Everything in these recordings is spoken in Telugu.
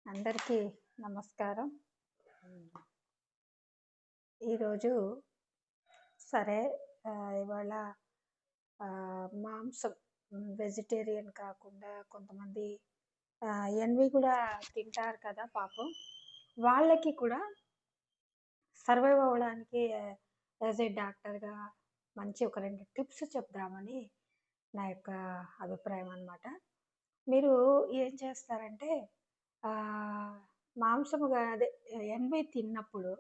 అందరికీ నమస్కారం. ఈరోజు సరే ఇవాళ మాంసం వెజిటేరియన్ కాకుండా కొంతమంది ఎన్వి కూడా తింటారు కదా పాపం. వాళ్ళకి కూడా సర్వైవ్ అవ్వడానికి యాజ్ ఏ డాక్టర్గా మంచి ఒక 2 టిప్స్ చెప్దామని నా యొక్క అభిప్రాయం అన్నమాట. మీరు ఏం చేస్తారంటే మాంసముగా అదే ఎన్వి తిన్నప్పుడు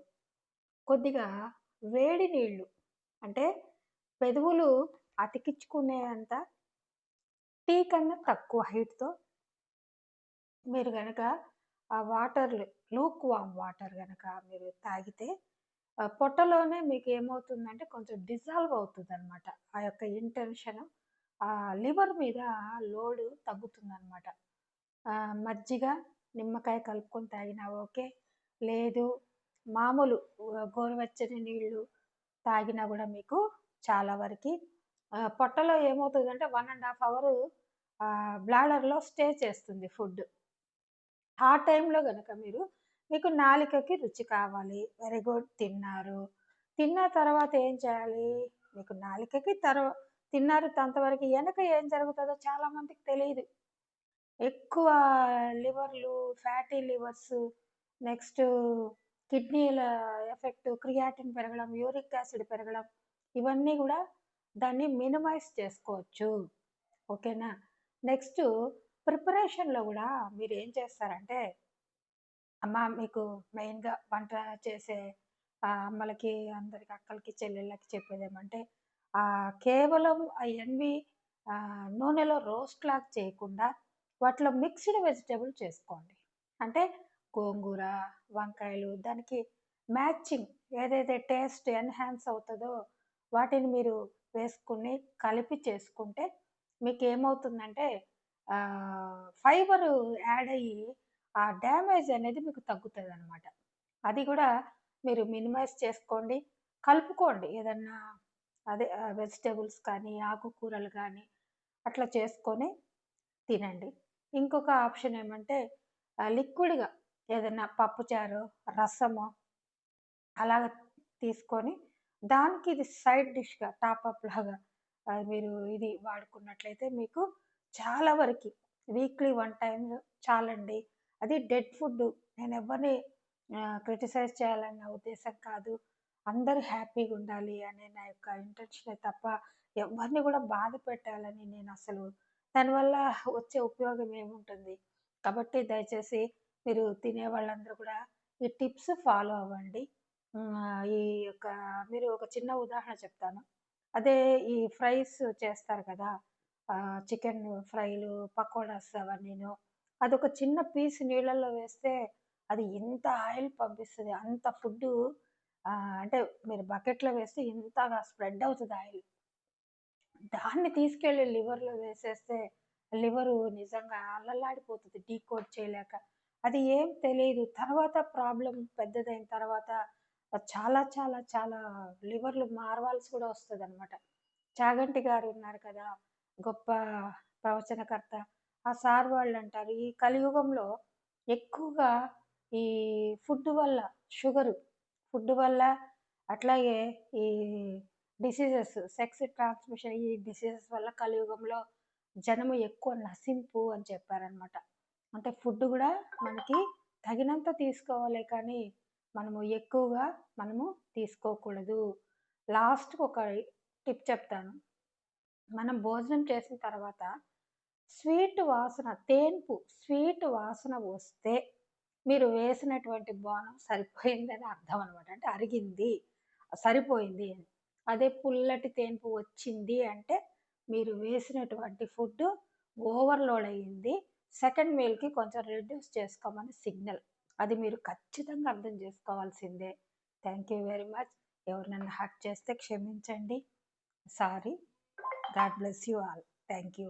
కొద్దిగా వేడి నీళ్ళు అంటే పెదవులు అతికించుకునేంత టీ కన్నా తక్కువ హీట్‌తో మీరు గనక ఆ వాటర్‌లు లూక్ వార్మ్ వాటర్ గనక మీరు తాగితే పొట్టలోనే మీకు ఏమవుతుందంటే కొంచెం డిజాల్వ్ అవుతుందనమాట. ఆ యొక్క ఇంటెన్షన్ లివర్ మీద లోడ్ తగ్గుతుందనమాట. మజ్జిగ, నిమ్మకాయ కలుపుకొని తాగినా ఓకే. లేదు మామూలు గోరువెచ్చని నీళ్ళు తాగినా గూడా మీకు చాలా వరకి పొట్టలో ఏమవుతదంటే 1½ అవరు బ్లాడర్‌లో స్టే చేస్తుంది ఫుడ్. ఆ టైంలో గనక మీకు నాలికకి రుచి కావాలి. వెరీ గుడ్ తిన్నారు. తిన్న తర్వాత ఏం చేయాలి? మీకు నాలికకి తిన్నారు అంతవరకు ఎనక ఏం జరుగుతదో చాలా మందికి తెలీదు. ఎక్కువ లివర్‌లు, ఫ్యాటీ లివర్స్, నెక్స్ట్ కిడ్నీల ఎఫెక్ట్, క్రియాటిన్ పెరగడం, యూరిక్ యాసిడ్ పెరగడం ఇవన్నీ గూడా దాన్ని మినిమైజ్ చేసుకోవచ్చు. ఓకేనా? నెక్స్ట్ ప్రిపరేషన్‌లో గూడా మీరేం చేస్తారంటే మీకు మెయిన్‌గా వంట చేసే అమ్మలకి, అందరికి అక్కలకి, చెల్లెళ్ళకి చెప్పేదేమంటే కేవలం అయన్నీ నూనెలో రోస్ట్ లాగా చేయకుండా వాటిలో మిక్స్‌డ్ వెజిటబుల్ చేసుకోండి. అంటే గోంగూర, వంకాయలు దానికి మ్యాచింగ్ ఏదైతే టేస్ట్ ఎన్హాన్స్ అవుతదో వాటిని మీరు వేసుకొని కలిపి చేసుకుంటే మీకేమవుతుందంటే ఫైబరు యాడ్ అయ్యి ఆ డ్యామేజ్ అనేది మీకు తగ్గుతదనమాట. అది గూడా మీరు మినిమైజ్ చేసుకోండి. కలుపుకోండి ఏదన్నా అదే వెజిటబుల్స్ కానీ, ఆకుకూరలు గానీ అట్లా చేసుకొని తినండి. ఇంకొక ఆప్షన్ ఏమంటే లిక్విడ్‌గా ఏదన్నా పప్పుచారో, రసమో అలాగ తీసుకొని దానికి ఇది సైడ్ డిష్‌గా టాపప్ లాగా మీరు ఇది వాడుకున్నట్లయితే మీకు చాలా వరకి వీక్లీ 1 టైమ్ చాలండి. అది డెడ్ ఫుడ్డు. నేనెవ్వరిని క్రిటిసైజ్ చేయాలని నా ఉద్దేశ్యం కాదు. అందరూ హ్యాపీగుండాలి అనే నా యొక్క ఇంటెన్షనే తప్ప ఎవ్వరిని గూడా బాధ పెట్టాలని నేనసలు దానివల్ల వచ్చే ఉపయోగం ఏముంటుంది? కాబట్టి దయచేసి మీరు తినే వాళ్ళందరూ కూడా ఈ టిప్స్ ఫాలో అవ్వండి. ఈ యొక్క మీరు ఒక చిన్న ఉదాహరణ చెప్తాను. అదే ఈ ఫ్రైస్ చేస్తారు కదా! చికెన్ ఫ్రైలు, పకోడాస్ అవన్నీను. అదొక చిన్న పీస్ నీళ్ళల్లో వేస్తే అది ఎంత ఆయిల్ పంపిస్తది. అంత ఫుడ్డు అంటే మీరు బకెట్‌లో వేస్తే ఇంతగా స్ప్రెడ్ అవుతది ఆయిల్. దాన్ని తీసుకెళ్ళి లివర్‌లో వేసేస్తే లివరు నిజంగా అల్లల్లాడిపోతది డీకోడ్ చేయలేక. అది ఏం తెలీదు. తర్వాత ప్రాబ్లమ్ పెద్దదైన తర్వాత చాలా చాలా చాలా లివర్‌లు మార్వాల్సి కూడా వస్తదనమాట. చాగంటి గారు ఉన్నారు కదా! గొప్ప ప్రవచనకర్త. ఆ సార్ వాళ్ళంటారు, ఈ కలియుగంలో ఎక్కువగా ఈ ఫుడ్ వల్ల షుగరు, ఫుడ్ వల్ల అట్లాగే ఈ సెక్స్ ట్రాన్స్‌మిషన్ ఈ డిసీజెస్ వల్ల కలియుగంలో జనము ఎక్కువ నశింపు అని చెప్పారనమాట. అంటే ఫుడ్ గూడా మనకి తగినంత తీసుకోవాలే కానీ, మనము ఎక్కువగా తీసుకోకూడదు. లాస్ట్‌కి ఒక టిప్ చెప్తాను. మనం భోజనం చేసిన తర్వాత స్వీట్ వాసన వస్తే మీరు వేసినటువంటి బోనం సరిపోయిందని అర్థం అనమాట. అంటే అరిగింది, సరిపోయింది అని. అదే పుల్లటి తేన్పు వచ్చింది అంటే మీరు వేసినటువంటి ఫుడ్డు ఓవర్‌లోడ్ అయ్యింది. సెకండ్ మీల్‌కి కొంచెం రెడ్యూస్ చేసుకోమని సిగ్నల్. అది మీరు ఖచ్చితంగా అర్థం చేసుకోవాల్సిందే. Thank you very much. ఎవరినన్నా హర్ట్ చేస్తే క్షమించండి. Sorry. God bless you all. Thank you.